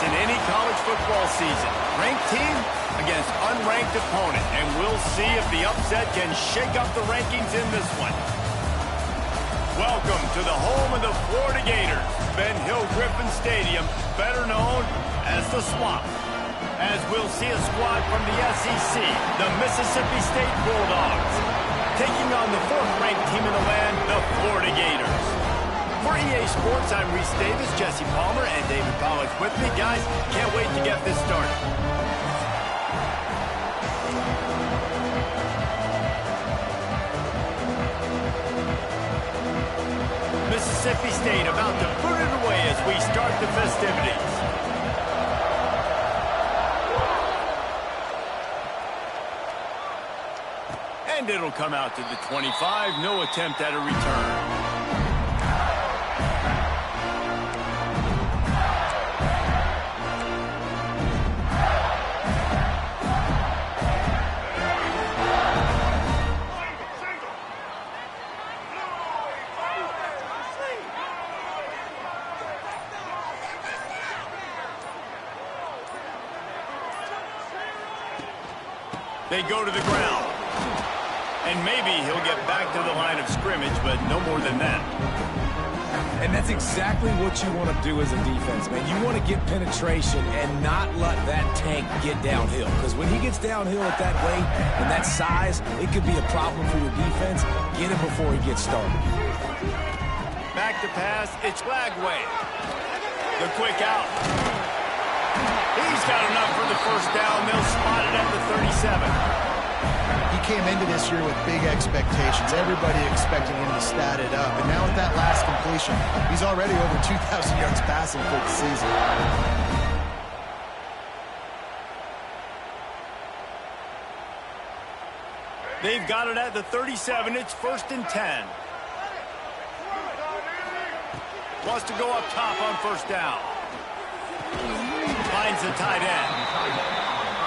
in any college football season. Ranked team against unranked opponent, and we'll see if the upset can shake up the rankings in this one. Welcome to the home of the Florida Gators, Ben Hill Griffin Stadium, better known as the Swamp. As we'll see a squad from the SEC, the Mississippi State Bulldogs, taking on the fourth-ranked team in the land, the Florida Gators. For EA Sports, I'm Reese Davis, Jesse Palmer, and David Pollack with me. Guys, can't wait to get this started. Mississippi State about to put it away as we start the festivities. And it'll come out to the 25. No attempt at a return. They go to the ground. And maybe he'll get back to the line of scrimmage, but no more than that. And that's exactly what you want to do as a defense, man. You want to get penetration and not let that tank get downhill. Because when he gets downhill at that weight and that size, it could be a problem for your defense. Get him before he gets started. Back to pass, it's Lagway. The quick out. He's got enough for the first down. They'll spot it at the 37. He came into this year with big expectations. Everybody expecting him to stat it up. And now with that last completion, he's already over 2,000 yards passing for the season. They've got it at the 37. It's 1st and 10. Wants to go up top on first down. Finds the tight end.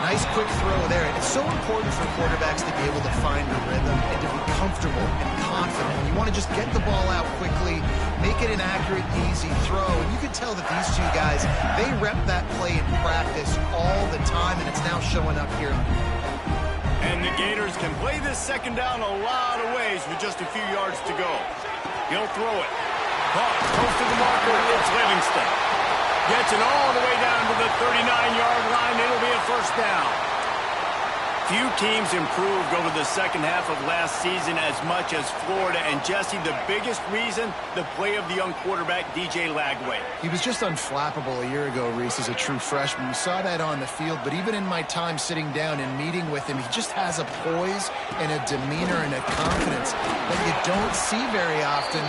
Nice quick throw there. And it's so important for quarterbacks to be able to find a rhythm and to be comfortable and confident. You want to just get the ball out quickly, make it an accurate, easy throw. And you can tell that these two guys, they rep that play in practice all the time, and it's now showing up here. And the Gators can play this second down a lot of ways with just a few yards to go. He'll throw it. Caught close to the marker. It's Livingston. Gets it all the way down to the 39-yard line. It'll be a first down. Few teams improved over the second half of last season as much as Florida. And, Jesse, the biggest reason, the play of the young quarterback, DJ Lagway. He was just unflappable a year ago, Reese, as a true freshman. We saw that on the field, but even in my time sitting down and meeting with him, he just has a poise and a demeanor and a confidence that you don't see very often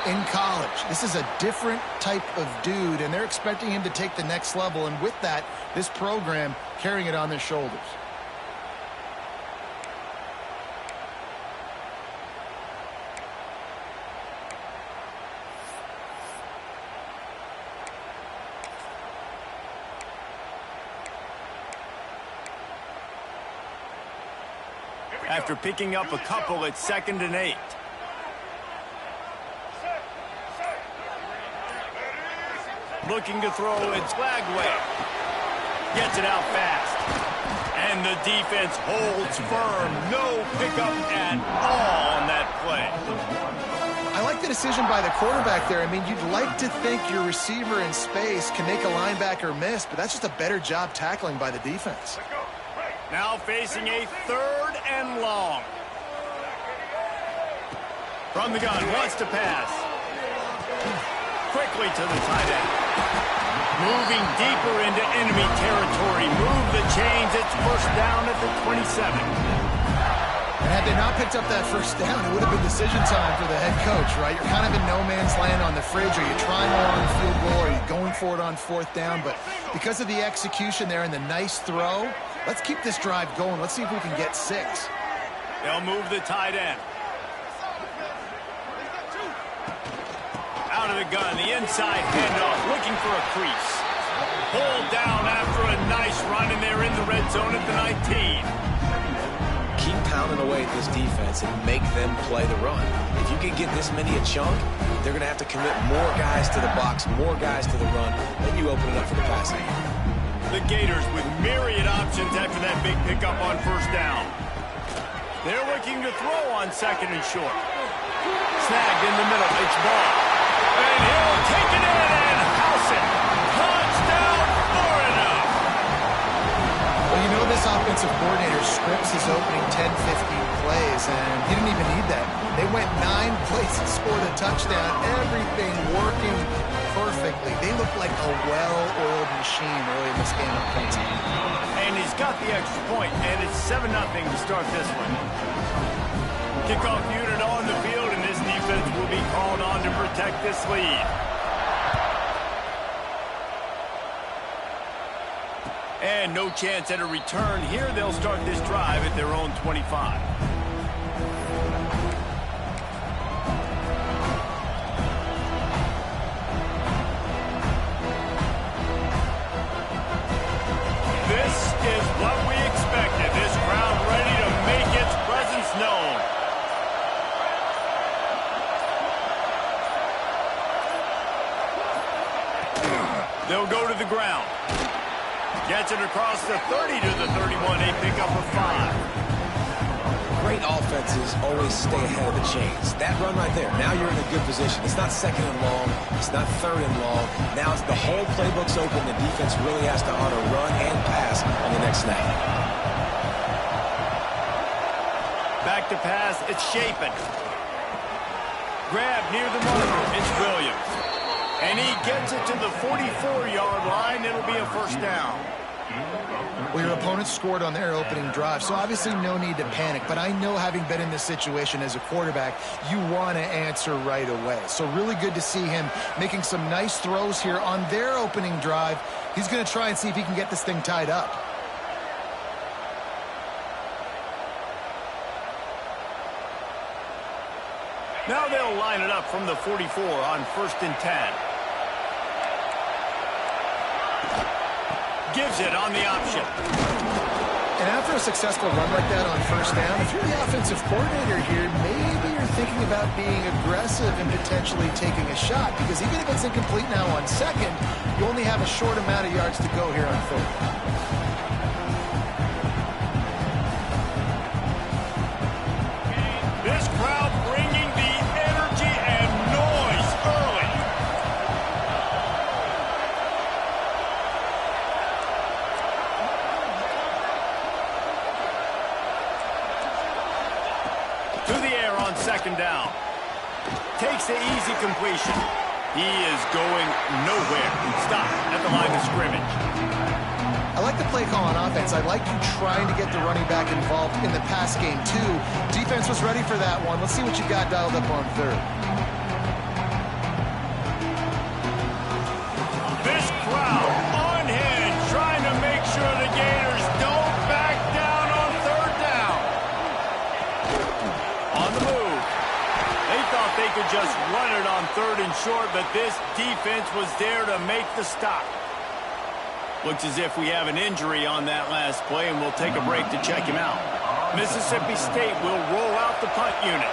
in college. This is a different type of dude, and they're expecting him to take the next level, and with that, this program carrying it on their shoulders. After picking up a couple, it's 2nd and 8. Looking to throw, it's Lagway. Gets it out fast. And the defense holds firm. No pickup at all on that play. I like the decision by the quarterback there. I mean, you'd like to think your receiver in space can make a linebacker miss, but that's just a better job tackling by the defense. Now facing a 3rd and long. From the gun, wants to pass. Quickly to the tight end. Moving deeper into enemy territory. Move the chains. It's first down at the 27. And had they not picked up that first down, it would have been decision time for the head coach, right? You're kind of in no man's land on the fridge. Are you trying more on the field goal? Are you going for it on 4th down? But because of the execution there and the nice throw, let's keep this drive going. Let's see if we can get 6. They'll move the tight end. Out of the gun, the inside handoff, looking for a crease. Pulled down after a nice run, and they're in the red zone at the 19. Keep pounding away at this defense and make them play the run. If you can get this many a chunk, they're going to have to commit more guys to the box, more guys to the run. Then you open it up for the passing. The Gators with myriad options after that big pickup on first down. They're looking to throw on second and short. Snagged in the middle. It's ball. And he'll take it in and house it. Touchdown, Florida. Well, you know this offensive coordinator scripts his opening 10, 15 plays, and he didn't even need that. They went 9 plays and scored a touchdown. Everything working perfectly. They look like a well-oiled machine early in this game offensively. And he's got the extra point, and it's 7-0 to start this one. Kickoff unit on the field, and this defense will be called on to protect this lead. And no chance at a return here. They'll start this drive at their own 25. This is what we expected. This crowd ready to make its presence known. They'll go to the ground. Gets it across the 30 to the 31. A pickup of 5. Great offenses always stay ahead of the chains. That run right there, now you're in a good position. It's not second and long. It's not third and long. Now it's the whole playbook's open. The defense really has to honor run and pass on the next snap. Back to pass. It's Shapen. Grab near the marker. It's Williams. And he gets it to the 44-yard line. It'll be a first down. Well, your opponent scored on their opening drive, so obviously no need to panic. But I know, having been in this situation as a quarterback, you want to answer right away. So really good to see him making some nice throws here on their opening drive. He's going to try and see if he can get this thing tied up. Now they'll line it up from the 44 on 1st and 10. Gives it on the option. And after a successful run like that on first down, if you're the offensive coordinator here, maybe you're thinking about being aggressive and potentially taking a shot, because even if it's incomplete now on second, you only have a short amount of yards to go here on third. This crowd bringing the energy and noise early. To the air on second down. Takes the easy completion. He is going nowhere. Stop at the line of scrimmage. I like the play call on offense. I like you trying to get the running back involved in the pass game, too. Defense was ready for that one. Let's see what you got dialed up on third. This crowd unhinged, trying to make sure the Gators don't back down on third down. On the move. They thought they could just run it on third and short, but this defense was there to make the stop. Looks as if we have an injury on that last play, and we'll take a break to check him out. Mississippi State will roll out the punt unit.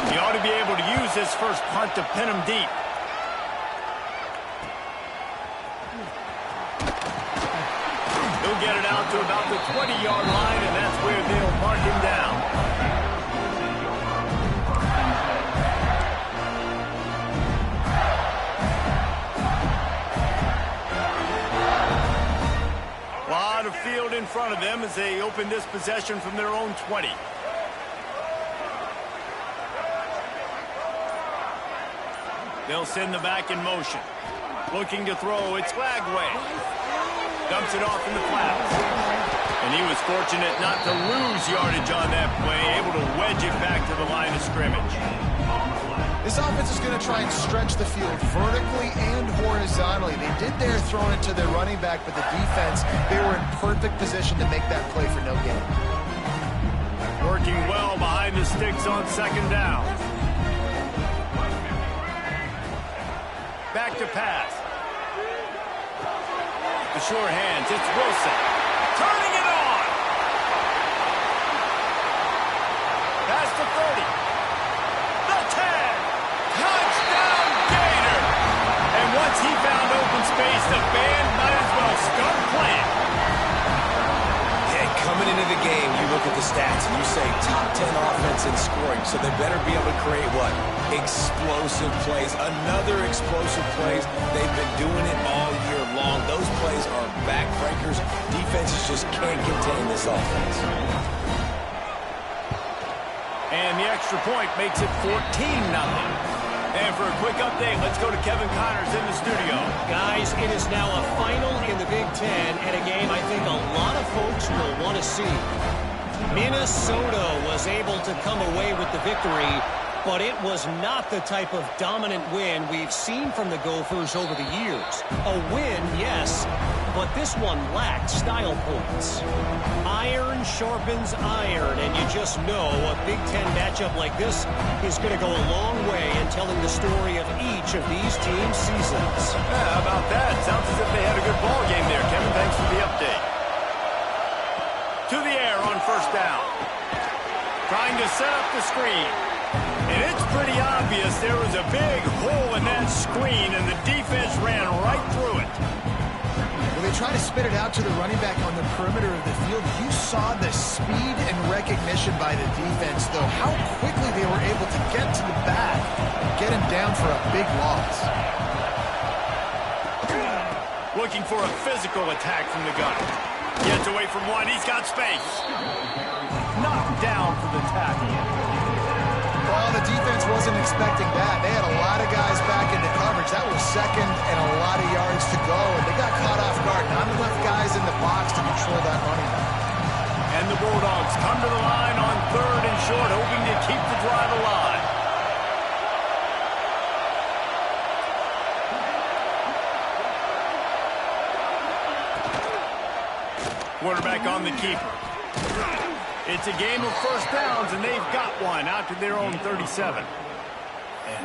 He ought to be able to use this first punt to pin him deep. He'll get it out to about the 20-yard line, and that's where they'll mark him down. Lot of field in front of them as they open this possession from their own 20. They'll send the back in motion. Looking to throw, it's Lagway. Dumps it off in the flats. And he was fortunate not to lose yardage on that play, able to wedge it back to the line of scrimmage. This offense is going to try and stretch the field vertically and horizontally. They did their throwing it to their running back, but the defense, they were in perfect position to make that play for no gain. Working well behind the sticks on second down. Back to pass. The sure hands, it's Wilson. Turning it on. Pass to 30. The 10. Touchdown, Gator. And once he found open space, the band might as well start playing. look at the stats and you say top 10 offense in scoring, so they better be able to create what? Explosive plays. Another explosive plays. They've been doing it all year long. Those plays are backbreakers. Defenses just can't contain this offense. And the extra point makes it 14-0. And for a quick update, let's go to Kevin Connors in the studio. Guys, it is now a final in the Big Ten and a game I think a lot of folks will want to see. Minnesota was able to come away with the victory, but it was not the type of dominant win we've seen from the Gophers over the years. A win, yes, but this one lacked style points. Iron sharpens iron, and you just know a Big Ten matchup like this is going to go a long way in telling the story of each of these teams' seasons. Yeah, how about that? Sounds as if they had a good ball game there, Kevin. Thanks for the update. To the air on first down. Trying to set up the screen. And it's pretty obvious there was a big hole in that screen, and the defense ran right through it. Well, they try to spit it out to the running back on the perimeter of the field. You saw the speed and recognition by the defense, though, how quickly they were able to get to the back and get him down for a big loss. Looking for a physical attack from the gun. Gets away from one. He's got space. Knocked down for the tackle. Well, the defense wasn't expecting that. They had a lot of guys back into coverage. That was second and a lot of yards to go, and they got caught off guard. Not enough guys in the box to control that running back. And the Bulldogs come to the line on third and short, hoping to keep the drive alive. Quarterback on the keeper. It's a game of first downs, and they've got one out to their own 37.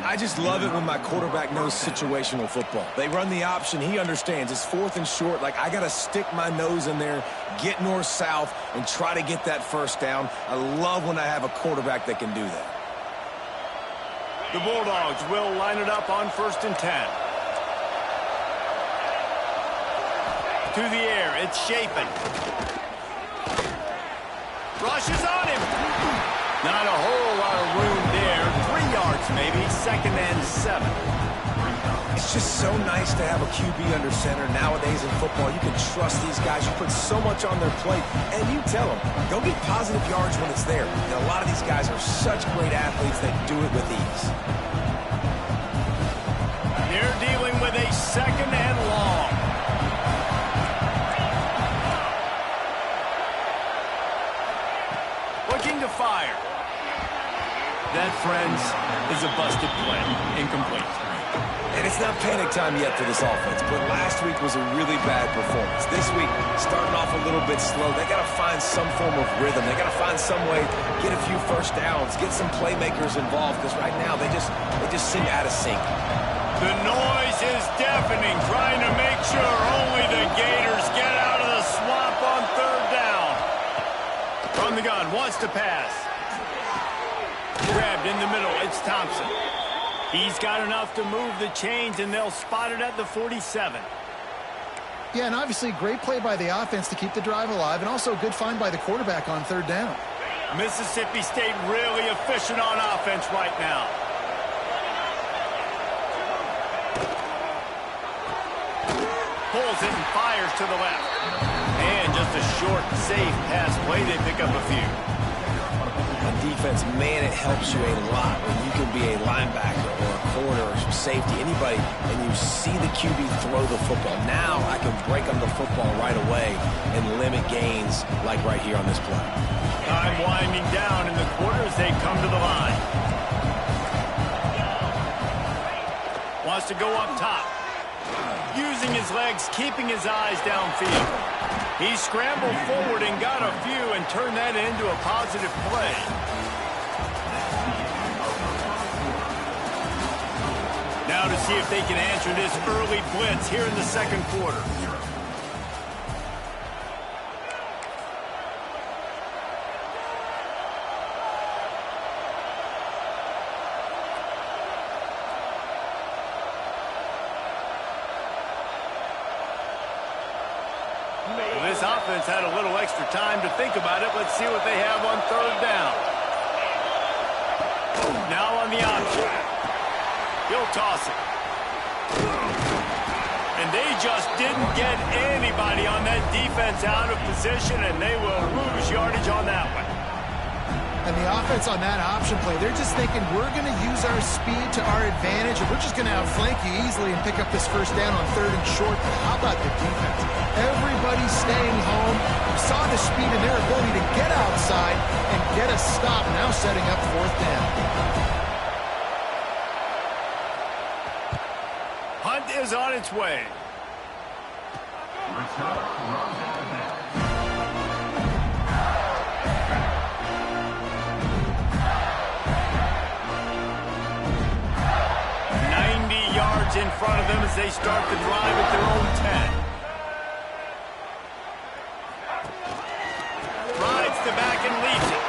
I just love it when my quarterback knows situational football. They run the option. He understands. It's fourth and short. Like, I got to stick my nose in there, get north-south, and try to get that first down. I love when I have a quarterback that can do that. The Bulldogs will line it up on 1st and 10. To the air, it's Chapin. Rushes on him. Not a whole lot of room there. 3 yards maybe, 2nd and 7. It's just so nice to have a QB under center. Nowadays in football, you can trust these guys. You put so much on their plate, and you tell them, go get positive yards when it's there. And a lot of these guys are such great athletes that do it with ease. They're dealing with a 2nd and long. Looking to fire. That, friends, is a busted play. Incomplete. And it's not panic time yet for this offense, but last week was a really bad performance. This week, starting off a little bit slow. They got to find some form of rhythm. They got to find some way, get a few first downs, get some playmakers involved, because right now they just seem out of sync. The noise is deafening, trying to make sure only the Gators get out of the swamp on 3rd down. From the gun, wants to pass. Grabbed in the middle, it's Thompson. He's got enough to move the chains, and they'll spot it at the 47. Yeah, and obviously great play by the offense to keep the drive alive, and also a good find by the quarterback on 3rd down. Mississippi State really efficient on offense right now. Pulls it and fires to the left. And just a short, safe pass play. They pick up a few. On defense, man, it helps you a lot when you can be a linebacker or a corner or safety, anybody, and you see the QB throw the football. Now I can break on the football right away and limit gains like right here on this play. Time winding down in the quarter as they come to the line. Wants to go up top. Using his legs, keeping his eyes downfield. He scrambled forward and got a few and turned that into a positive play. Now to see if they can answer this early blitz here in the 2nd quarter. This offense had a little extra time to think about it. Let's see what they have on third down. Now on the option. He'll toss it. And they just didn't get anybody on that defense out of position, and they will lose yardage on that one. And the offense on that option play, they're just thinking we're going to use our speed to our advantage, and we're just going to outflank you easily and pick up this first down on third and short. But how about the defense? Everybody's staying home. You saw the speed and their ability to get outside and get a stop, now setting up fourth down. Hunt is on its way. 90 yards in front of them as they start the drive at their own 10. Rides the back and leaves it.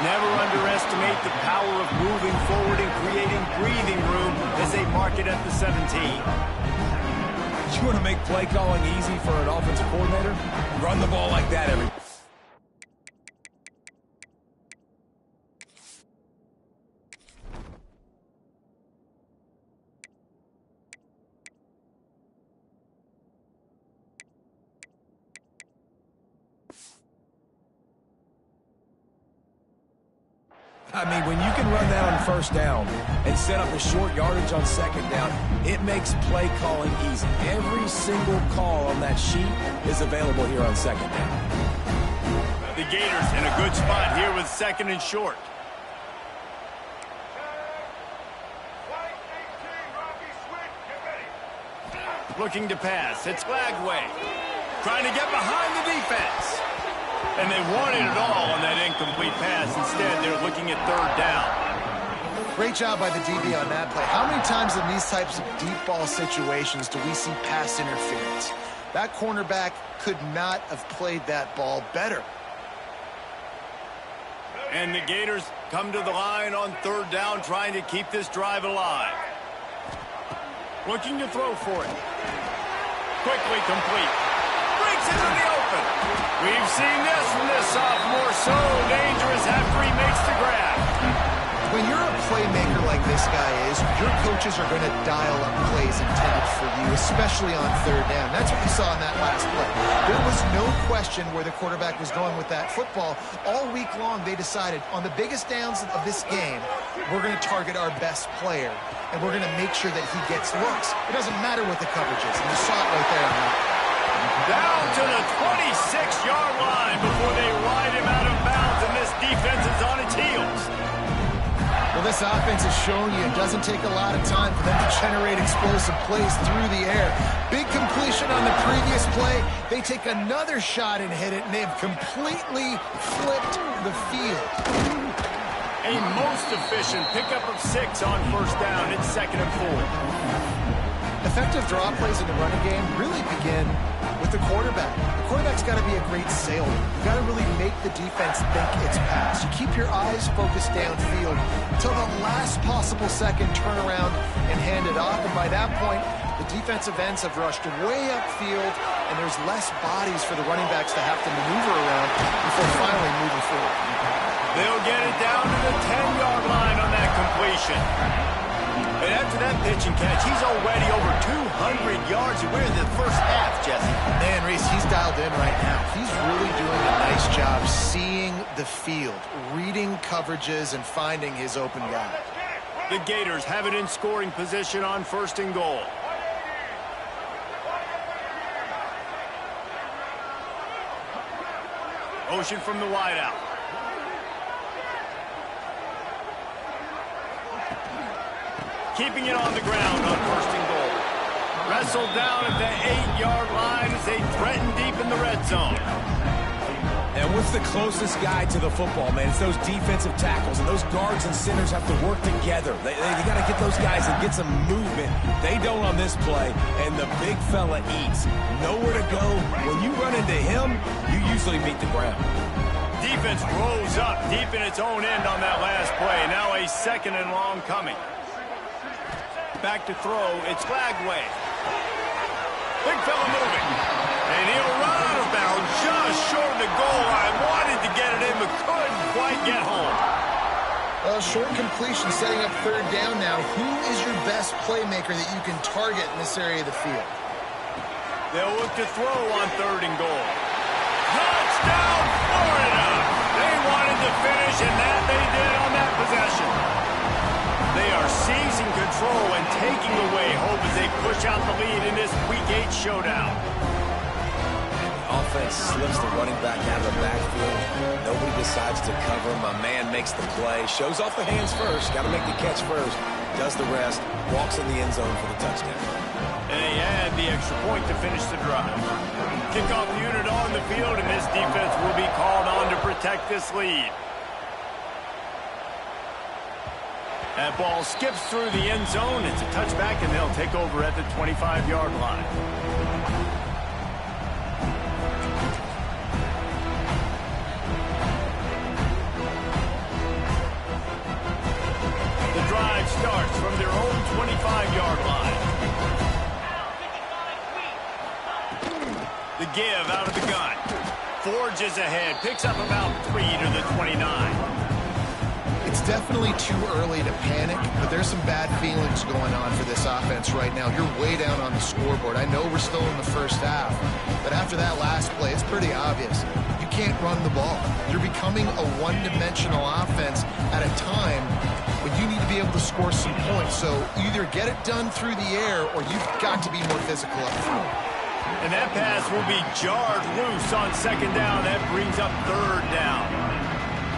Never underestimate the power of moving forward and creating breathing room as they mark it at the 17. You want to make play calling easy for an offensive coordinator? Run the ball like that every... I mean, when you can run that on first down and set up a short yardage on second down, it makes play calling easy. Every single call on that sheet is available here on second down. The Gators in a good spot here with second and short. Looking to pass. It's Flagway. Trying to get behind the defense. And they wanted it all on that incomplete pass. Instead, they're looking at third down. Great job by the DB on that play. How many times in these types of deep ball situations do we see pass interference? That cornerback could not have played that ball better. And the Gators come to the line on third down, trying to keep this drive alive. Looking to throw for it. Quickly complete. Breaks into the open. We've seen this from this sophomore. So dangerous after he makes the grab. When you're a playmaker like this guy is, your coaches are going to dial up plays intended for you, especially on third down. That's what you saw in that last play. There was no question where the quarterback was going with that football. All week long, they decided on the biggest downs of this game, we're going to target our best player, and we're going to make sure that he gets looks. It doesn't matter what the coverage is, and you saw it right there on that. Down to the 26-yard line before they ride him out of bounds, and this defense is on its heels. Well, this offense has shown you it doesn't take a lot of time for them to generate explosive plays through the air. Big completion on the previous play. They take another shot and hit it, and they've completely flipped the field. A most efficient pickup of 6 on first down. It's 2nd and 4. Effective draw plays in the running game really begin with the quarterback. The quarterback's got to be a great sailor. You got to really make the defense think it's pass. You keep your eyes focused downfield until the last possible second, turn around and hand it off. And by that point, the defensive ends have rushed way upfield, and there's less bodies for the running backs to have to maneuver around before finally moving forward. They'll get it down to the 10-yard line on that completion. And after that pitch and catch, he's already over 200 yards. And we're in the first half, Jesse. Man, Reese, he's dialed in right now. He's really doing a nice job seeing the field, reading coverages, and finding his open guy. The Gators have it in scoring position on 1st and goal. Motion from the wideout. Keeping it on the ground on 1st and goal. Wrestled down at the 8-yard line as they threaten deep in the red zone. And what's the closest guy to the football, man? It's those defensive tackles, and those guards and centers have to work together. They got to get those guys and get some movement. They don't on this play, and the big fella eats. Nowhere to go. When you run into him, you usually meet the ground. Defense rose up deep in its own end on that last play. Now a 2nd and long coming. Back to throw. It's Flagway. Big fella moving. And he'll run out of bounds just short of the goal line. Wanted to get it in, but couldn't quite get home. Well, short completion setting up third down now. Who is your best playmaker that you can target in this area of the field? They'll look to throw on third and goal. Touchdown, Florida! They wanted to finish, and that they did on that possession. They are seizing control and taking away hope as they push out the lead in this Week 8 showdown. Offense slips the running back out of the backfield. Nobody decides to cover him. My man makes the play. Shows off the hands first. Got to make the catch first. Does the rest. Walks in the end zone for the touchdown. And they add the extra point to finish the drive. Kickoff unit on the field, and this defense will be called on to protect this lead. That ball skips through the end zone. It's a touchback, and they'll take over at the 25-yard line. The drive starts from their own 25-yard line. The give out of the gun. Forges ahead. Picks up about 3 to the 29. It's definitely too early to panic, but there's some bad feelings going on for this offense right now. You're way down on the scoreboard. I know we're still in the first half, but after that last play, it's pretty obvious. You can't run the ball. You're becoming a one-dimensional offense at a time when you need to be able to score some points. So either get it done through the air or you've got to be more physical up front. And that pass will be jarred loose on second down. That brings up third down.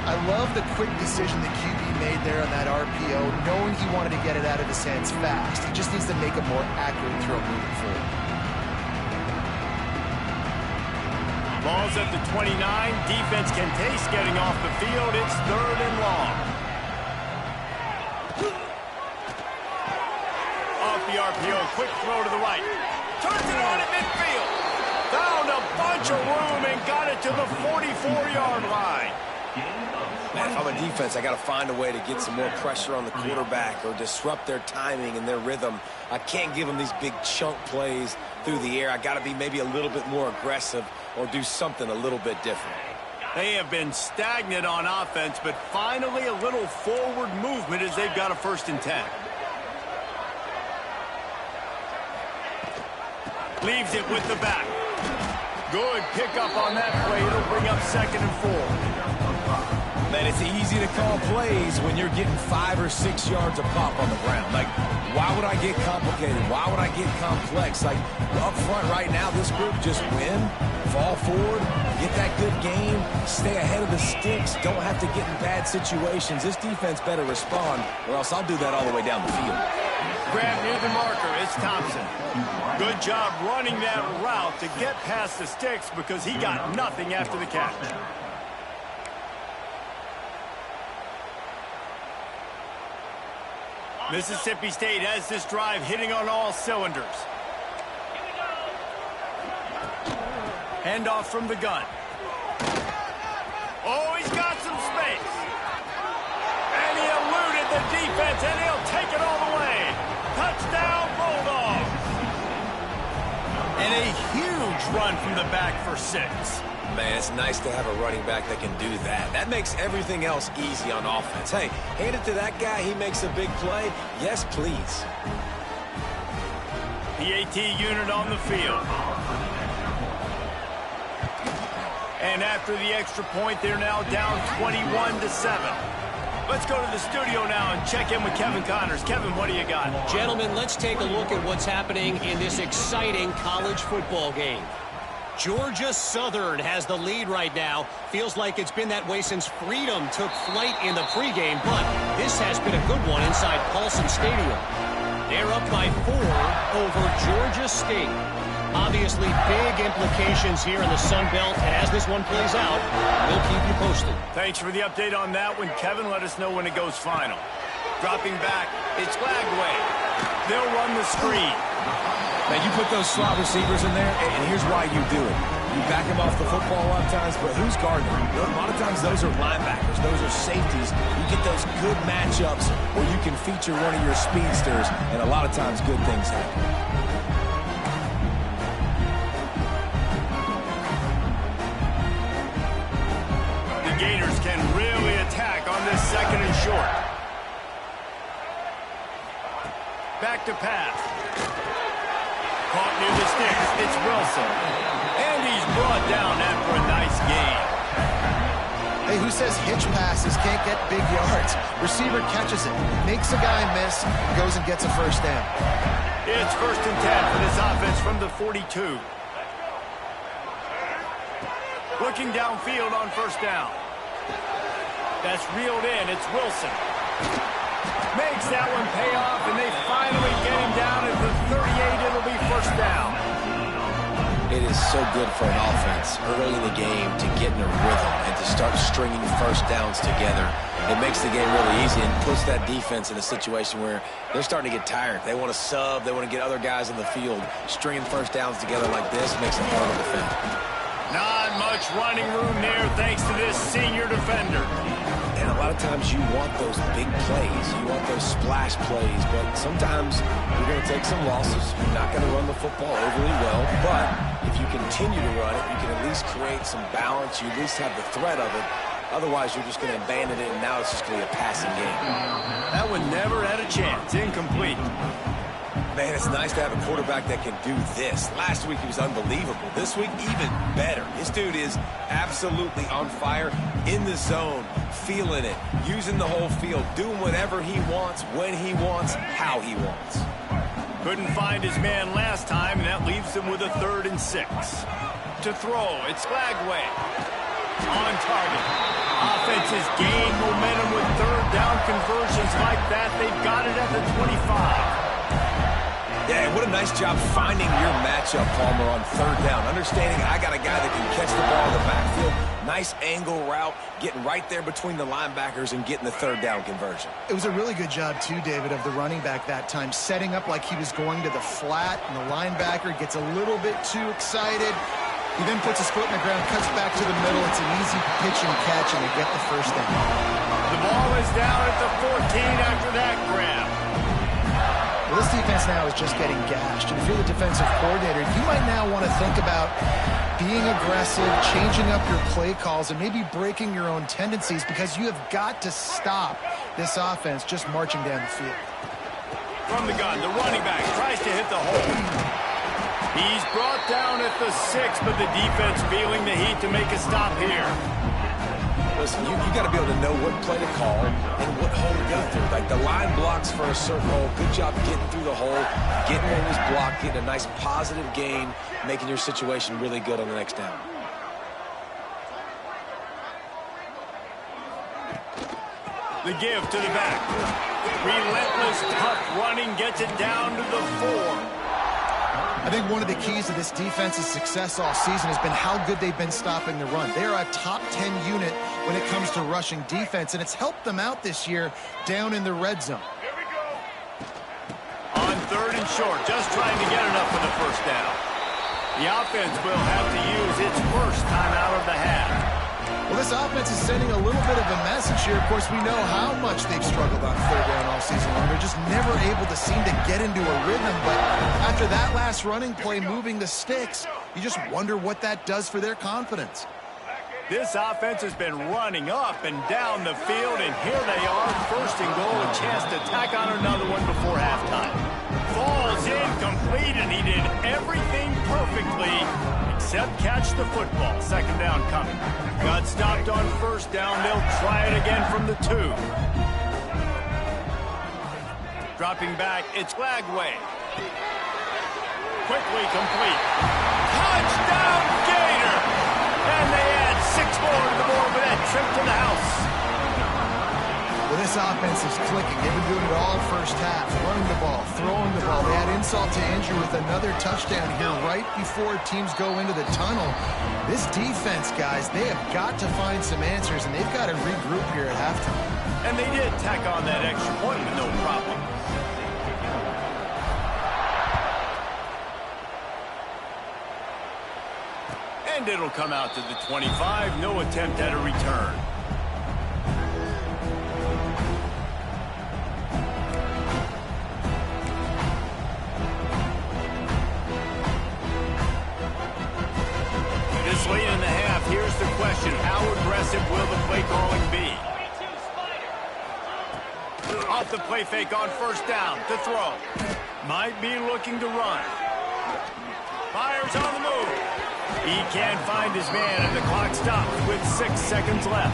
I love the quick decision the QB made there on that RPO, knowing he wanted to get it out of his hands fast. He just needs to make a more accurate throw moving forward. Ball's at the 29. Defense can taste getting off the field. It's third and long. Off the RPO, quick throw to the right. Turns it on at midfield. Found a bunch of room and got it to the 44-yard line. Man, if I'm a defense, I got to find a way to get some more pressure on the quarterback or disrupt their timing and their rhythm. I can't give them these big chunk plays through the air. I got to be maybe a little bit more aggressive or do something a little bit different. They have been stagnant on offense, but finally a little forward movement as they've got a 1st and 10. Leaves it with the back. Good pickup on that play. It'll bring up 2nd and 4. Man, it's easy to call plays when you're getting 5 or 6 yards a pop on the ground. Like, why would I get complicated? Why would I get complex? Like, up front right now, this group just win, fall forward, get that good game, stay ahead of the sticks, don't have to get in bad situations. This defense better respond, or else I'll do that all the way down the field. Grab near the marker. It's Thompson. Good job running that route to get past the sticks because he got nothing after the catch. Mississippi State has this drive hitting on all cylinders. Handoff from the gun. Oh, he's got some space. And he eluded the defense, and he'll take it all the way. Touchdown, Bulldogs. And a huge run from the back for 6. Man, it's nice to have a running back that can do that. That makes everything else easy on offense. Hey, hand it to that guy. He makes a big play. Yes, please. PAT unit on the field. And after the extra point, they're now down 21-7. Let's go to the studio now and check in with Kevin Connors. Kevin, what do you got? Gentlemen, let's take a look at what's happening in this exciting college football game. Georgia Southern has the lead right now. Feels like it's been that way since Freedom took flight in the pregame, but this has been a good one inside Paulson Stadium. They're up by 4 over Georgia State. Obviously, big implications here in the Sun Belt, and as this one plays out, we'll keep you posted. Thanks for the update on that one, Kevin. Let us know when it goes final. Dropping back, it's Flagway. They'll run the screen. Man, you put those slot receivers in there, and here's why you do it. You back them off the football a lot of times, but who's guarding them? A lot of times those are linebackers. Those are safeties. You get those good matchups where you can feature one of your speedsters, and a lot of times good things happen. really attack on this second and short. Back to pass. Caught near the sticks. It's Wilson. And he's brought down after a nice gain. Hey, who says hitch passes can't get big yards? Receiver catches it, makes a guy miss, goes and gets a first down. It's 1st and 10 for this offense from the 42. Looking downfield on first down. That's reeled in. It's Wilson. Makes that one pay off, and they finally get him down at the 38. It'll be first down. It is so good for an offense early in the game to get in a rhythm and to start stringing first downs together. It makes the game really easy and puts that defense in a situation where they're starting to get tired. They want to sub. They want to get other guys in the field. Stringing first downs together like this makes it hard to defend. Not much running room there thanks to this senior defender. And a lot of times you want those big plays. You want those splash plays. But sometimes you're going to take some losses. You're not going to run the football overly well. But if you continue to run it, you can at least create some balance. You at least have the threat of it. Otherwise, you're just going to abandon it, and now it's just going to be a passing game. That one never had a chance. Incomplete. Man, it's nice to have a quarterback that can do this. Last week, he was unbelievable. This week, even better. This dude is absolutely on fire, in the zone, feeling it, using the whole field, doing whatever he wants, when he wants, how he wants. Couldn't find his man last time, and that leaves him with a 3rd and 6. To throw, it's Flagway. On target. Offenses gain momentum with 3rd down conversions like that. They've got it at the 25. Yeah, what a nice job finding your matchup, Palmer, on 3rd down. Understanding I got a guy that can catch the ball in the backfield. Nice angle route, getting right there between the linebackers and getting the 3rd down conversion. It was a really good job, too, David, of the running back that time, setting up like he was going to the flat, and the linebacker gets a little bit too excited. He then puts his foot in the ground, cuts back to the middle. It's an easy pitch and catch, and they get the first down. The ball is down at the 14 after that grab. Well, this defense now is just getting gashed. And if you're the defensive coordinator, you might now want to think about being aggressive, changing up your play calls, and maybe breaking your own tendencies, because you have got to stop this offense just marching down the field. From the gun, the running back tries to hit the hole. He's brought down at the 6, but the defense feeling the heat to make a stop here. Listen, you got to be able to know what play to call and what hole to go through. Like the line blocks for a certain hole. Good job getting through the hole, getting what was blocked, getting a nice positive gain, making your situation really good on the next down. The give to the back. Relentless, tough running gets it down to the 4. I think one of the keys to this defense's success all season has been how good they've been stopping the run. They are a top 10 unit when it comes to rushing defense, and it's helped them out this year down in the red zone. On 3rd and short, just trying to get enough for the first down. The offense will have to use its first time out of the half. Well, this offense is sending a little bit of a message here. Of course, we know how much they've struggled on 3rd down all season long. They're just never able to seem to get into a rhythm. But after that last running play, moving the sticks, you just wonder what that does for their confidence. This offense has been running up and down the field, and here they are, 1st and goal, a chance to tack on another one before halftime. Falls incomplete, and he did everything perfectly except catch the football. 2nd down coming. Got stopped on 1st down. They'll try it again from the 2. Dropping back, it's Flagway. Quickly complete. Touchdown, Gator! And they add 6 more to the board with that trip to the house. Well, this offense is clicking. They've been doing it all first half. Running the ball, throwing the ball. They add insult to injury with another touchdown here right before teams go into the tunnel. This defense, guys, they have got to find some answers, and they've got to regroup here at halftime. And they did tack on that extra point with no problem. And it'll come out to the 25. No attempt at a return. This late in the half, here's the question. How aggressive will the play calling be? Off the play fake on first down to throw. Might be looking to run. Fires on the move. He can't find his man, and the clock stops with 6 seconds left.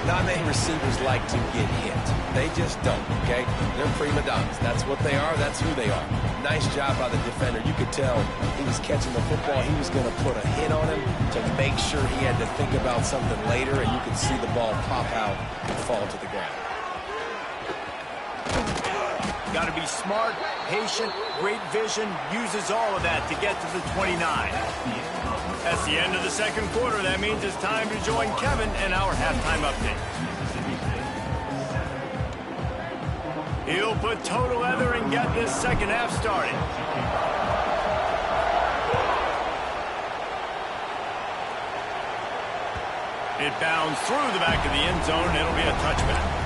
Not many receivers like to get hit. They just don't, okay? They're prima donnas. That's what they are. That's who they are. Nice job by the defender. You could tell he was catching the football. He was going to put a hit on him to make sure he had to think about something later, and you could see the ball pop out and fall to the ground. Got to be smart, patient, great vision, uses all of that to get to the 29. That's the end of the second quarter. That means it's time to join Kevin and our halftime update. He'll put toe to leather and get this second half started. It bounds through the back of the end zone. It'll be a touchback.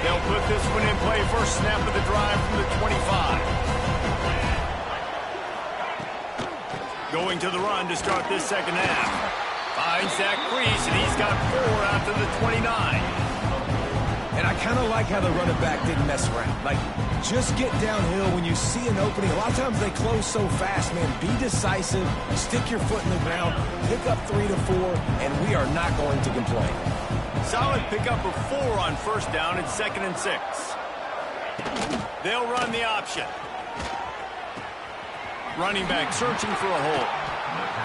They'll put this one in play. First snap of the drive from the 25. Going to the run to start this second half. Finds that crease, and he's got 4 out to the 29. And I kind of like how the running back didn't mess around. Like, just get downhill when you see an opening. A lot of times they close so fast, man. Be decisive, stick your foot in the ground, pick up 3 to 4, and we are not going to complain. Solid pickup of 4 on first down and 2nd and 6. They'll run the option. Running back searching for a hole.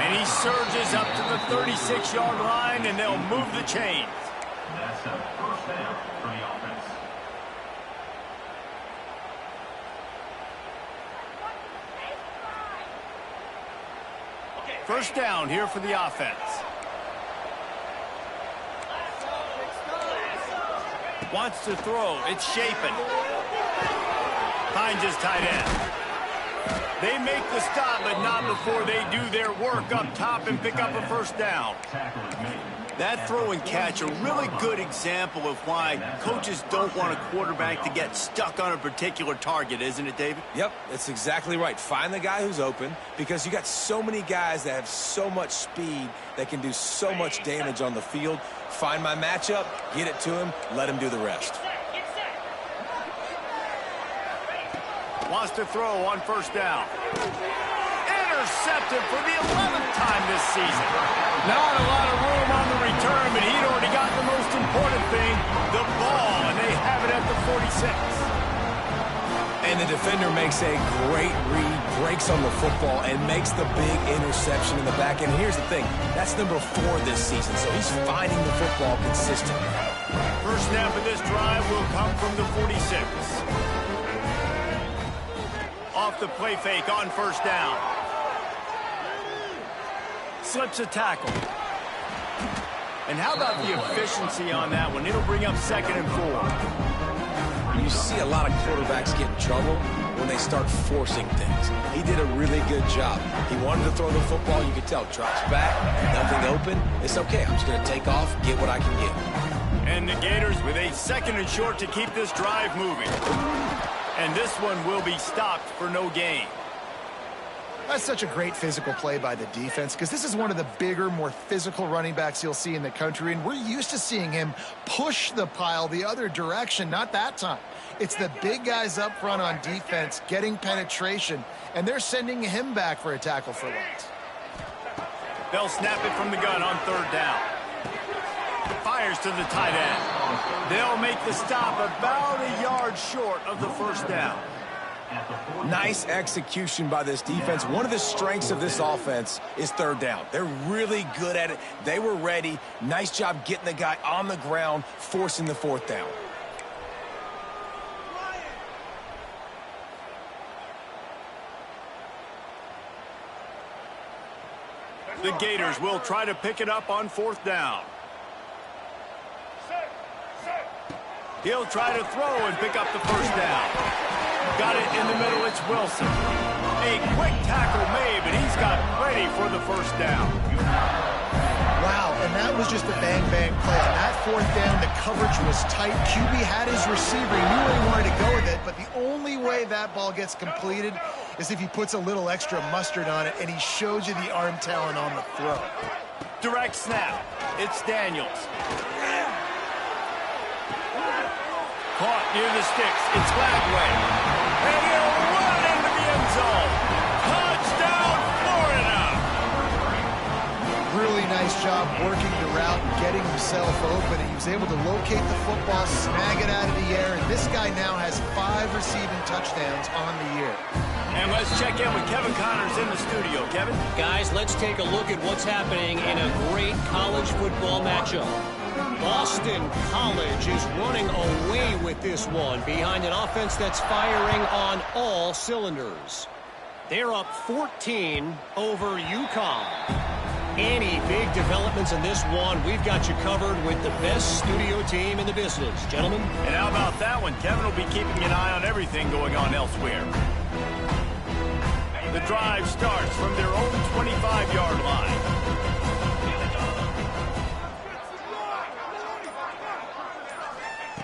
And he surges up to the 36-yard line, and they'll move the chains. That's a first down for the offense. First down here for the offense. Wants to throw. It's Shapen. Finds his tight end. They make the stop, but not before they do their work up top and pick up a first down. That throw and catch, a really good example of why coaches don't want a quarterback to get stuck on a particular target, isn't it, David? Yep, that's exactly right. Find the guy who's open, because you got so many guys that have so much speed that can do so much damage on the field. Find my matchup, get it to him, let him do the rest. Wants to throw on first down. Intercepted for the 11th time this season. Not a lot of room on the return, but he'd already got the most important thing, the ball, and they have it at the 46. And the defender makes a great read, breaks on the football, and makes the big interception in the back end. Here's the thing, that's number 4 this season, so he's finding the football consistently. First snap of this drive will come from the 46. Off the play fake on first down. Slips a tackle. And how about the efficiency on that one? It'll bring up 2nd and 4. You see a lot of quarterbacks get in trouble when they start forcing things. He did a really good job. He wanted to throw the football. You could tell. Drops back, nothing open. It's okay. I'm just going to take off, get what I can get. And the Gators with a 2nd and short to keep this drive moving. And this one will be stopped for no gain. That's such a great physical play by the defense, because this is one of the bigger, more physical running backs you'll see in the country, and we're used to seeing him push the pile the other direction. Not that time. It's the big guys up front on defense getting penetration, and they're sending him back for a tackle for loss. They'll snap it from the gun on 3rd down. Fires to the tight end. They'll make the stop about a yard short of the first down. Nice execution by this defense. One of the strengths of this offense is 3rd down. They're really good at it. They were ready. Nice job getting the guy on the ground, forcing the 4th down. The Gators will try to pick it up on 4th down. He'll try to throw and pick up the first down. Got it in the middle, it's Wilson. A quick tackle made, but he's got plenty for the first down. Wow, and that was just a bang-bang play. On that 4th down, the coverage was tight. QB had his receiver. He knew where he wanted to go with it, but the only way that ball gets completed as if he puts a little extra mustard on it, and he shows you the arm talent on the throw. Direct snap. It's Daniels. Caught near the sticks. It's Lagway. And he'll run into the end zone. Touchdown, Florida! Really nice job working the route and getting himself open. He was able to locate the football, snag it out of the air, and this guy now has 5 receiving touchdowns on the year. And let's check in with Kevin Connors in the studio. Kevin? Guys, let's take a look at what's happening in a great college football matchup. Boston College is running away with this one behind an offense that's firing on all cylinders. They're up 14 over UConn. Any big developments in this one, we've got you covered with the best studio team in the business. Gentlemen? And how about that one? Kevin will be keeping an eye on everything going on elsewhere. The drive starts from their own 25-yard line.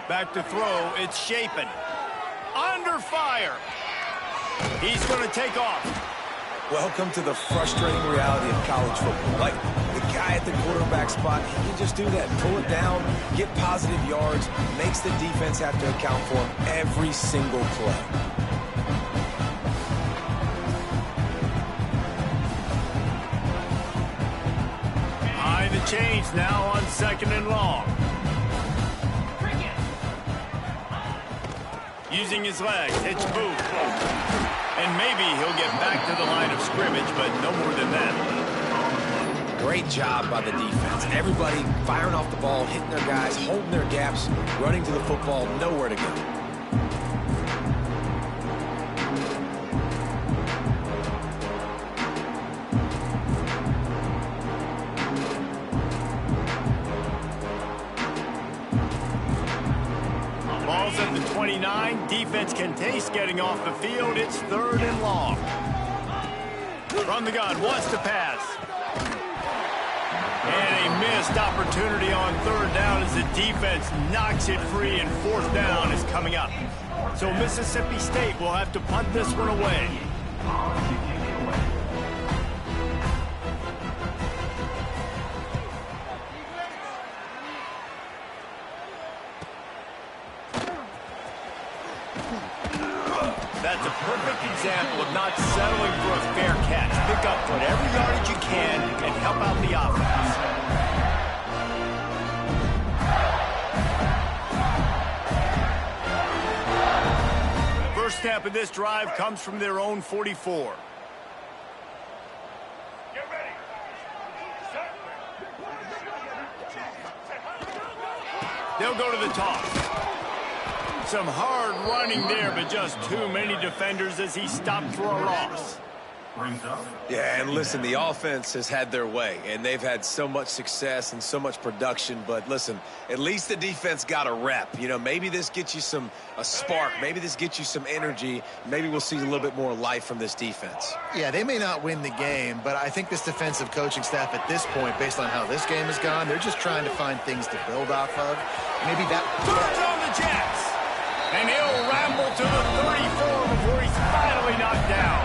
Back to throw, it's Shapen. Under fire. He's going to take off. Welcome to the frustrating reality of college football. Like, the guy at the quarterback spot, he can just do that. Pull it down, get positive yards, makes the defense have to account for him every single play. Behind the chains now on 2nd and long. Using his legs, it's Booth. And maybe he'll get back to the line of scrimmage, but no more than that. Great job by the defense. Everybody firing off the ball, hitting their guys, holding their gaps, running to the football, nowhere to go. Ball's at the 29. Defense can taste getting off the field. It's 3rd and long. From the gun, wants to pass. And a missed opportunity on 3rd down as the defense knocks it free, and 4th down is coming up. So Mississippi State will have to punt this one away. That's a perfect example of not settling for a fair catch. Pick up whatever yardage you can and help out the offense. First snap of this drive comes from their own 44. Get ready. They'll go to the toss. Some hard running there, but just too many defenders as he stopped for a loss. Yeah, and listen, the offense has had their way, and they've had so much success and so much production. But listen, at least the defense got a rep. You know, maybe this gets you a spark. Maybe this gets you some energy. Maybe we'll see a little bit more life from this defense. Yeah, they may not win the game, but I think this defensive coaching staff at this point, based on how this game has gone, they're just trying to find things to build off of. Maybe that... Turns on the Jets. And he'll ramble to the 34 before he's finally knocked down.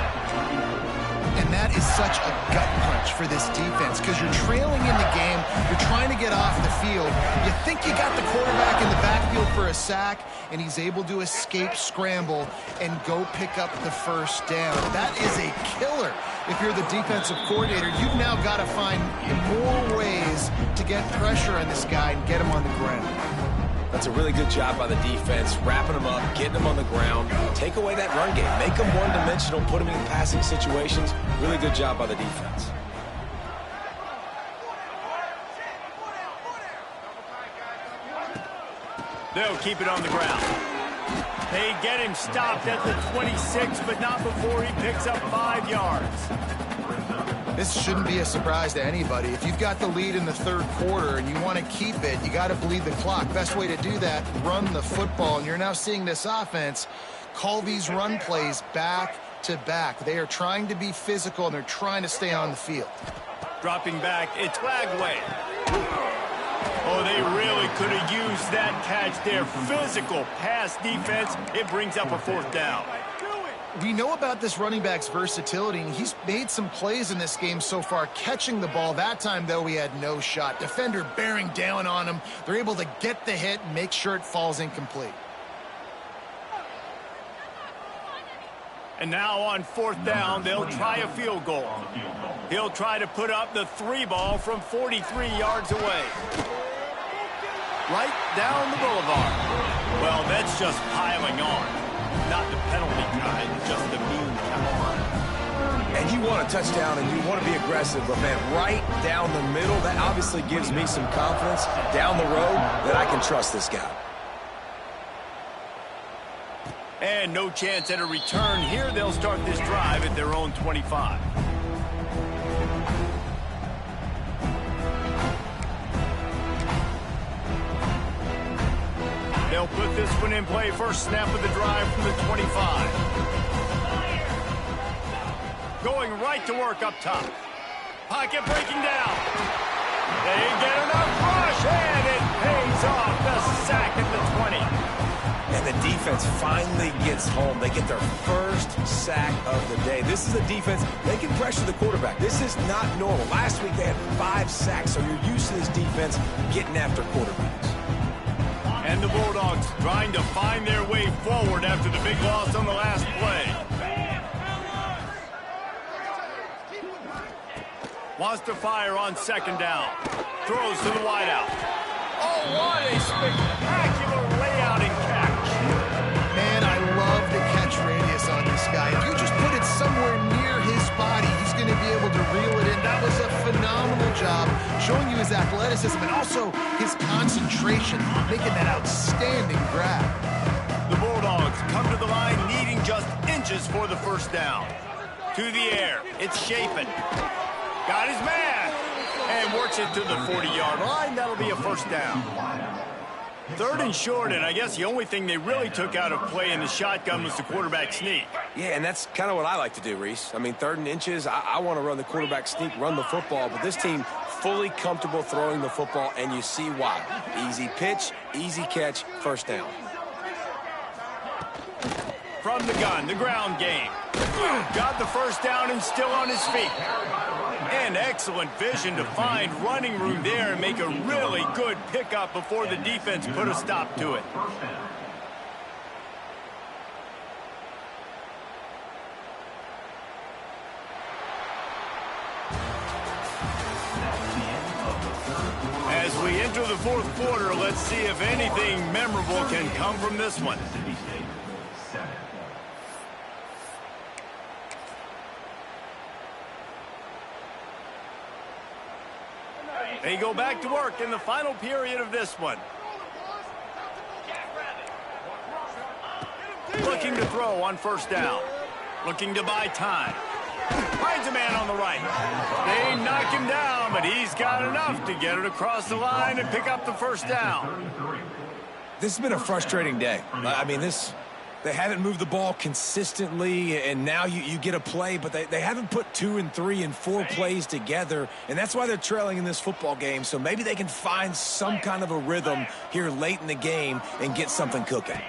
And that is such a gut punch for this defense because you're trailing in the game. You're trying to get off the field. You think you got the quarterback in the backfield for a sack, and he's able to escape scramble and go pick up the 1st down. That is a killer. If you're the defensive coordinator, you've now got to find more ways to get pressure on this guy and get him on the ground. That's a really good job by the defense, wrapping them up, getting them on the ground. Take away that run game. Make them one-dimensional, put them in passing situations. Really good job by the defense. They'll keep it on the ground. They get him stopped at the 26, but not before he picks up 5 yards. This shouldn't be a surprise to anybody. If you've got the lead in the 3rd quarter and you want to keep it, you got to bleed the clock. Best way to do that, run the football. And you're now seeing this offense call these run plays back to back. They are trying to be physical, and they're trying to stay on the field. Dropping back, it's Lagway. Oh, they really could have used that catch there. Physical pass defense. It brings up a 4th down. We know about this running back's versatility, and he's made some plays in this game so far, catching the ball. That time, though, he had no shot. Defender bearing down on him. They're able to get the hit and make sure it falls incomplete. And now on 4th down, they'll try a field goal. He'll try to put up the 3 ball from 43 yards away. Right down the boulevard. Well, that's just piling on. Not the penalty kind, just the mean kind. And you want a touchdown and you want to be aggressive, but man, right down the middle, that obviously gives me some confidence down the road that I can trust this guy. And no chance at a return here. They'll start this drive at their own 25. They'll put this one in play. First snap of the drive from the 25. Going right to work up top. Pocket breaking down. They get enough rush, and it pays off. The sack at the 20. And the defense finally gets home. They get their first sack of the day. This is a defense, they can pressure the quarterback. This is not normal. Last week they had 5 sacks, so you're used to this defense getting after quarterbacks. And the Bulldogs trying to find their way forward after the big loss on the last play. Wants to fire on 2nd down. Throws to the wideout. Oh, what a spectacular layout and catch. Man, I love the catch radius on this guy. If you just put it somewhere near his body, he's going to be able to reel it in. That was a phenomenal job showing you his athleticism and also his concentration, making that outstanding grab. The Bulldogs come to the line needing just inches for the first down. To the air. It's Chapin. Got his man. And works it to the 40-yard line. That'll be a first down. 3rd and short, and I guess the only thing they really took out of play in the shotgun was the quarterback sneak. Yeah, and that's kind of what I like to do, Reese. I mean, 3rd and inches, I want to run the quarterback sneak, run the football, but this team fully comfortable throwing the football, and you see why. Easy pitch, easy catch, first down. From the gun, the ground game. Got the first down and still on his feet. And excellent vision to find running room there and make a really good pickup before the defense put a stop to it. As we enter the 4th quarter, let's see if anything memorable can come from this one. They go back to work in the final period of this one. Looking to throw on 1st down. Looking to buy time. Finds a man on the right. They knock him down, but he's got enough to get it across the line and pick up the first down. This has been a frustrating day. I mean, they haven't moved the ball consistently, and now you get a play, but they haven't put 2 and 3 and 4 plays together, and that's why they're trailing in this football game. So maybe they can find some kind of a rhythm here late in the game and get something cooking.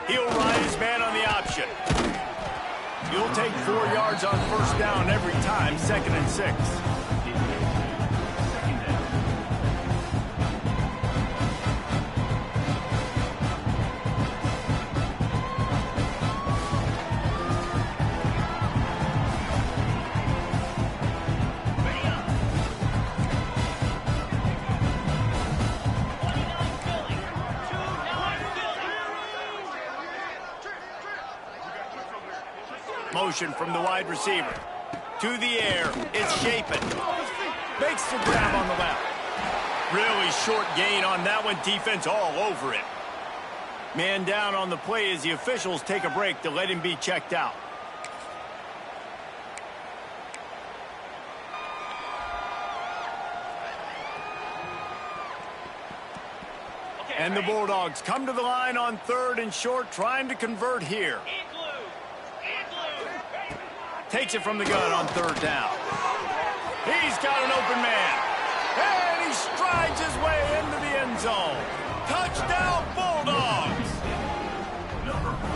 He'll ride his man on the option. He'll take 4 yards on 1st down every time, 2nd and 6. Motion from the wide receiver. To the air. It's Chapin. Makes the grab on the left. Really short gain on that one. Defense all over it. Man down on the play as the officials take a break to let him be checked out. And the Bulldogs come to the line on 3rd and short, trying to convert here. Takes it from the gun on 3rd down. He's got an open man. And he strides his way into the end zone. Touchdown, Bulldogs!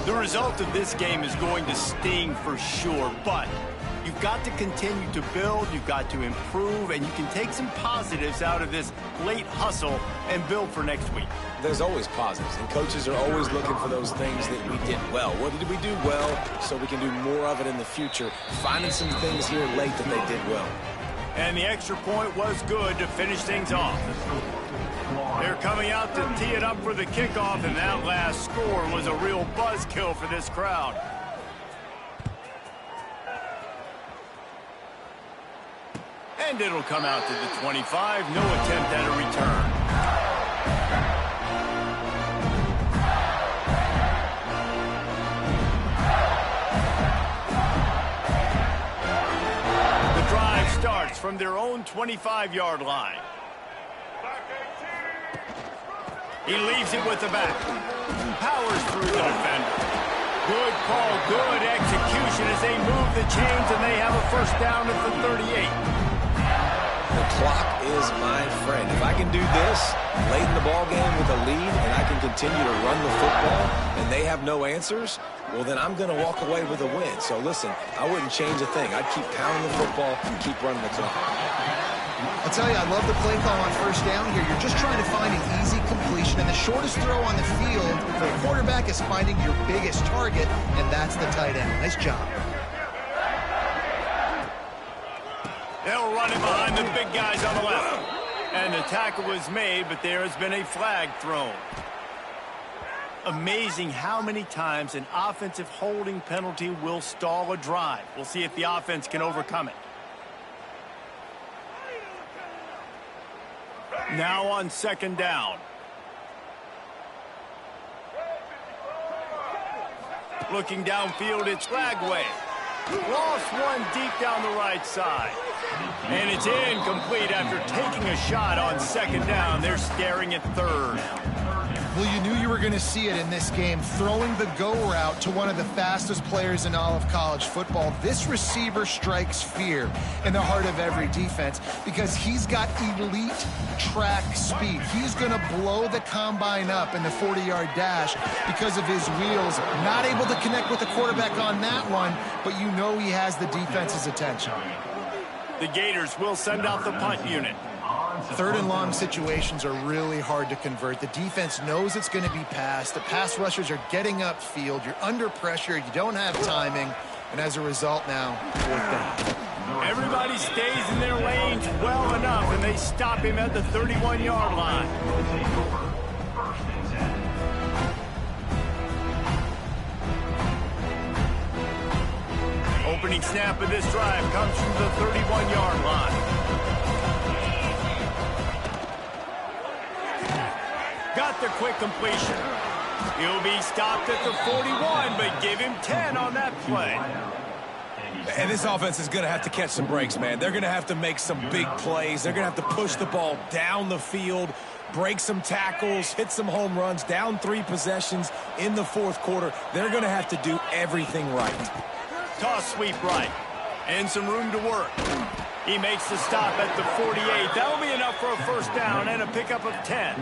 The result of this game is going to sting for sure, but you've got to continue to build, you've got to improve, and you can take some positives out of this late hustle and build for next week. There's always positives, and coaches are always looking for those things that we did well. What did we do well so we can do more of it in the future? Finding some things here late that they did well. And the extra point was good to finish things off. They're coming out to tee it up for the kickoff, and that last score was a real buzzkill for this crowd. And it'll come out to the 25. No attempt at a return. The drive starts from their own 25-yard line. He leaves it with the back. Powers through the defender. Good call, good execution as they move the chains, and they have a first down at the 38. The clock is my friend. If I can do this late in the ball game with a lead and I can continue to run the football and they have no answers, well, then I'm going to walk away with a win. So, listen, I wouldn't change a thing. I'd keep pounding the football and keep running the clock. I'll tell you, I love the play call on first down here. You're just trying to find an easy completion, and the shortest throw on the field for a quarterback is finding your biggest target, and that's the tight end. Nice job. They'll run him behind the big guys on the left. And the tackle was made, but there has been a flag thrown. Amazing how many times an offensive holding penalty will stall a drive. We'll see if the offense can overcome it. Now on second down. Looking downfield, it's Flagway. Lost one deep down the right side. And it's incomplete after taking a shot on second down. They're staring at third. Well, you knew you were going to see it in this game, throwing the go route to one of the fastest players in all of college football. This receiver strikes fear in the heart of every defense because he's got elite track speed. He's going to blow the combine up in the 40-yard dash because of his wheels. Not able to connect with the quarterback on that one, but you know he has the defense's attention. The Gators will send out the punt unit. Third and long situations are really hard to convert. The defense knows it's going to be passed. The pass rushers are getting upfield. You're under pressure. You don't have timing. And as a result now, fourth down. Everybody stays in their lanes well enough, and they stop him at the 31-yard line. Opening snap of this drive comes from the 31-yard line. Got the quick completion. He'll be stopped at the 41, but give him 10 on that play. And this offense is going to have to catch some breaks, man. They're going to have to make some big plays. They're going to have to push the ball down the field, break some tackles, hit some home runs, down 3 possessions in the fourth quarter. They're going to have to do everything right. Toss sweep right. And some room to work. He makes the stop at the 48. That'll be enough for a first down and a pickup of 10.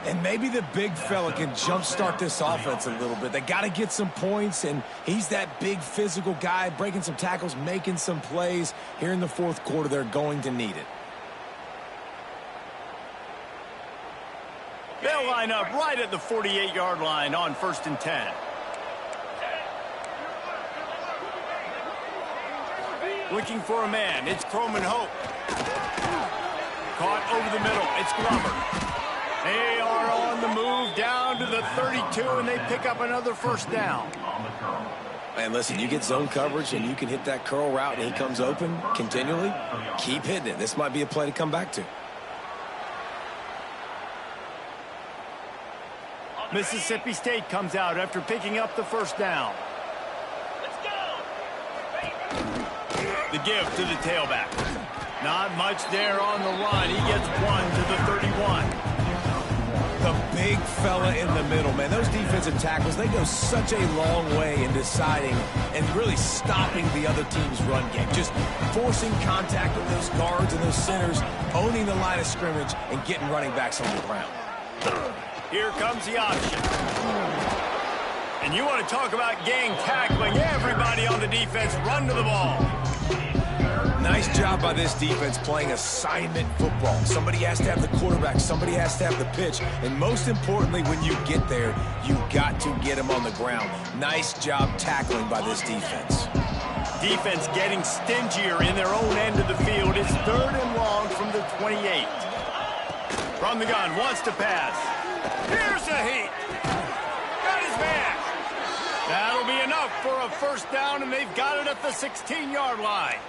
And maybe the big fella can jumpstart this offense a little bit. They got to get some points, and he's that big physical guy, breaking some tackles, making some plays. Here in the fourth quarter, they're going to need it. They'll line up right at the 48-yard line on first and 10. Looking for a man. It's Croman Hope. Caught over the middle. It's Glover. They are on the move down to the 32, and they pick up another first down. Man, listen, you get zone coverage, and you can hit that curl route, and he comes open continually. Keep hitting it. This might be a play to come back to. Mississippi State comes out after picking up the first down. The give to the tailback. Not much there on the run. He gets one to the 31. The big fella in the middle, man. Those defensive tackles, they go such a long way in deciding and really stopping the other team's run game. Just forcing contact with those guards and those centers, owning the line of scrimmage, and getting running backs on the ground. Here comes the option. And you want to talk about gang tackling, everybody on the defense run to the ball. Nice job by this defense playing assignment football. Somebody has to have the quarterback, somebody has to have the pitch, and most importantly, when you get there, you got to get them on the ground. Nice job tackling by this defense. Defense getting stingier in their own end of the field. It's 3rd and long from the 28. From the gun, wants to pass. Here's a heat. Got his man. That'll be enough for a first down, and they've got it at the 16-yard line.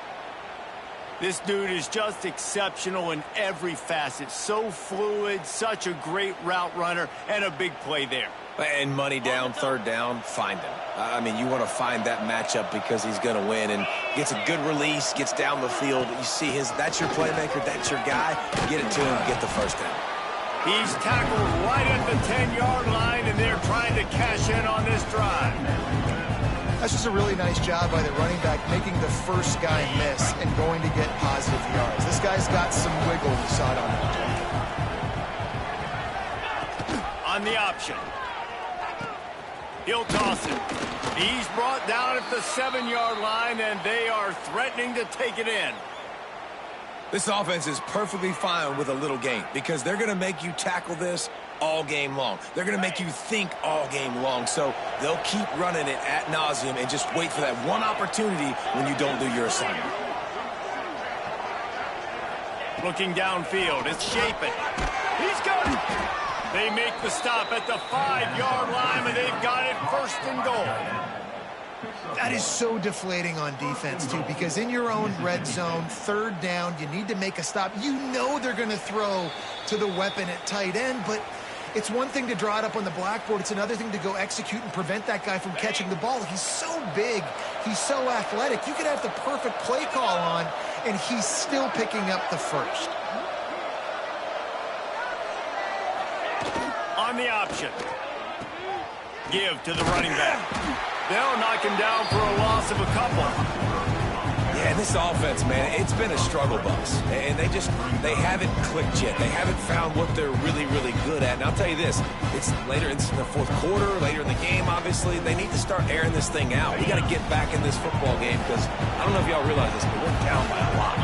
This dude is just exceptional in every facet. So fluid, such a great route runner, and a big play there. And money down, 3rd down, find him. I mean, you want to find that matchup because he's going to win and gets a good release, gets down the field. You see that's your playmaker, that's your guy. Get it to him, get the first down. He's tackled right at the 10-yard line, and they're trying to cash in on this drive. That's just a really nice job by the running back, making the first guy miss and going to get positive yards. This guy's got some wiggle. We saw it on that play. On the option. He'll toss it. He's brought down at the 7-yard line, and they are threatening to take it in. This offense is perfectly fine with a little gain because they're going to make you tackle this all game long. They're going to make you think all game long. So they'll keep running it ad nauseum and just wait for that one opportunity when you don't do your assignment. Looking downfield, it's Shapin. He's got it. They make the stop at the 5-yard line, and they've got it 1st and goal. That is so deflating on defense, too, because in your own red zone, 3rd down, you need to make a stop. You know they're going to throw to the weapon at tight end, but it's one thing to draw it up on the blackboard. It's another thing to go execute and prevent that guy from catching the ball. He's so big. He's so athletic. You could have the perfect play call on, and he's still picking up the first. On the option. Give to the running back. They'll knock him down for a loss of a couple. Yeah, this offense, man, it's been a struggle bus. And they haven't clicked yet. They haven't found what they're really, really good at. And I'll tell you this, it's later in the 4th quarter, later in the game, obviously. They need to start airing this thing out. We got to get back in this football game because I don't know if y'all realize this, but we're down by a lot.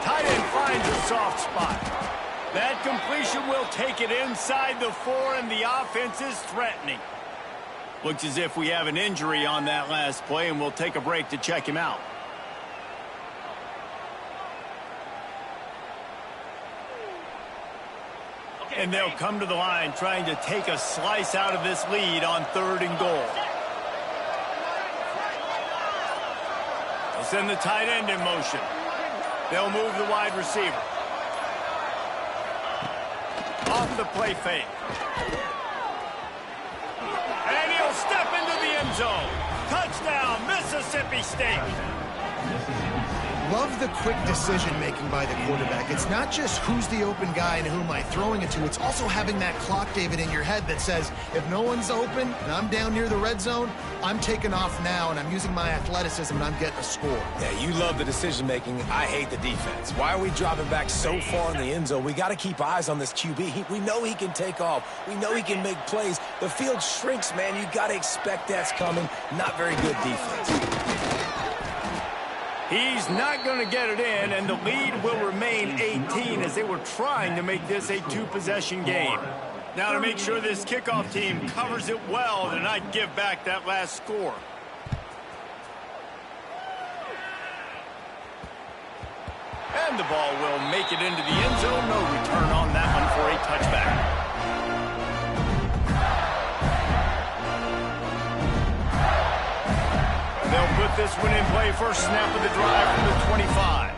Tight end finds a soft spot. That completion will take it inside the 4, and the offense is threatening. Looks as if we have an injury on that last play, and we'll take a break to check him out. And they'll come to the line trying to take a slice out of this lead on 3rd and goal. They'll send the tight end in motion. They'll move the wide receiver. Off the play fake. And he'll step into the end zone. Touchdown, Mississippi State. Love the quick decision-making by the quarterback. It's not just who's the open guy and who am I throwing it to. It's also having that clock, David, in your head that says, if no one's open and I'm down near the red zone, I'm taking off now and I'm using my athleticism and I'm getting a score. Yeah, you love the decision-making. I hate the defense. Why are we dropping back so far in the end zone? We got to keep eyes on this QB. We know he can take off. We know he can make plays. The field shrinks, man. You got to expect that's coming. Not very good defense. He's not going to get it in, and the lead will remain 18 as they were trying to make this a 2-possession game. Now to make sure this kickoff team covers it well and not give back that last score. And the ball will make it into the end zone. No return on that one for a touchback. They'll put this one in play. First snap of the drive from the 25.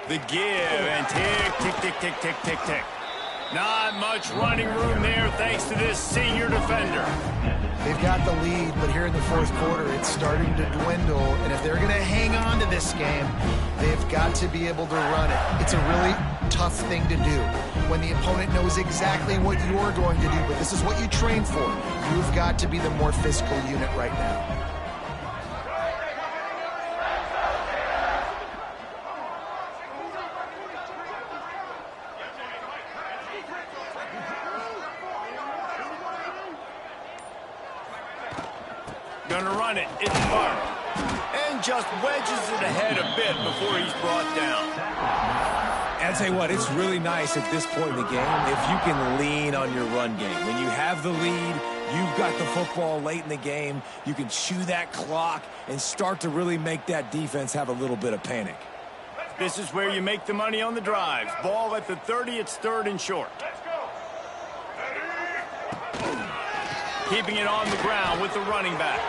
The give and tick, tick, tick, tick, tick, tick, tick. Not much running room there thanks to this senior defender. They've got the lead, but here in the 4th quarter, it's starting to dwindle. And if they're going to hang on to this game, they've got to be able to run it. It's a really tough thing to do when the opponent knows exactly what you're going to do, but this is what you train for. You've got to be the more physical unit right now. Gonna run it. It's Clark. And just wedges it ahead a bit before he's brought down. And I'll tell you what, it's really nice at this point in the game if you can lean on your run game. When you have the lead, you've got the football late in the game, you can chew that clock and start to really make that defense have a little bit of panic. This is where you make the money on the drives. Ball at the 30, it's 3rd and short. Keeping it on the ground with the running back.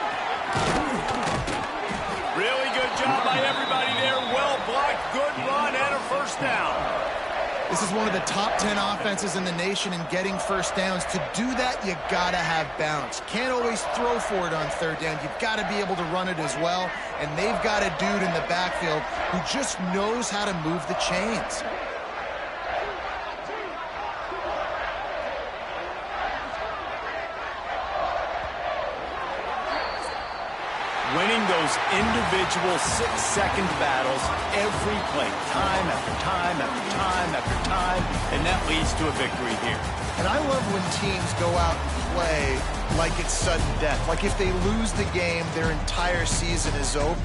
Really good job by everybody there. Well blocked, good run, and a first down. This is one of the top 10 offenses in the nation in getting first downs. To do that, you got to have balance. Can't always throw for it on 3rd down. You've got to be able to run it as well. And they've got a dude in the backfield who just knows how to move the chains. Winning those individual 6-second battles every play, time after time after time after time, and that leads to a victory here. And I love when teams go out and play like it's sudden death. Like if they lose the game, their entire season is over.